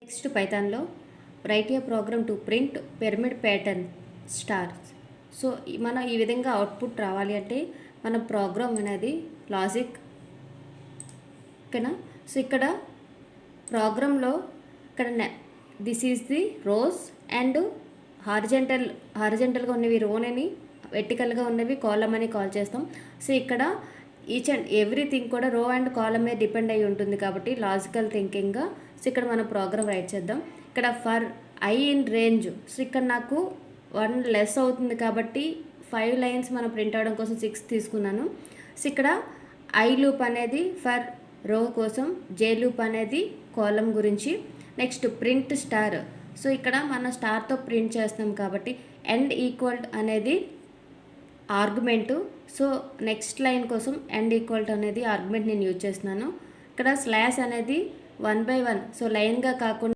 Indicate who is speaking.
Speaker 1: Next పైథాన్లో write a program to print pyramid pattern stars. So మనం ఈ విధంగా అవుట్పుట్ రావాలి అంటే మన ప్రోగ్రామ్ అనేది లాజిక్ ఓకేనా. సో ఇక్కడ ప్రోగ్రాంలో ఇక్కడ this is the rows and హారిజెంటల్గా ఉన్నవి రోని, వెర్టికల్గా ఉన్నవి కాలమ్ అని కాల్ చేస్తాం. సో ఇక్కడ ఈచ్ అండ్ ఎవ్రీథింగ్ కూడా రో అండ్ కాలమ్ మీద డిపెండ్ అయి ఉంటుంది కాబట్టి లాజికల్ థింకింగ్గా సో ఇక్కడ మనం ప్రోగ్రామ్ రైట్ చేద్దాం. ఇక్కడ for I in range, so ఇక్కడ నాకు 1 లెస్ అవుతుంది కాబట్టి 5 లైన్స్ మనం ప్రింట్ అవడం కోసం 6 తీసుకున్నాను. సో ఇక్కడ ఐ లూప్ అనేది ఫర్ రో కోసం, జే లూప్ అనేది కాలమ్ గురించి. నెక్స్ట్ ప్రింట్ స్టార్, సో ఇక్కడ మనం స్టార్తో ప్రింట్ చేస్తాం కాబట్టి ఎండ్ ఈక్వల్ అనేది ఆర్గ్యుమెంటు. సో నెక్స్ట్ లైన్ కోసం ఎండ్ ఈక్వల్ అనేది ఆర్గ్యుమెంట్ నేను యూజ్ చేస్తున్నాను. ఇక్కడ స్లాష్ అనేది 1 by 1, సో లైన్గా కాకుండా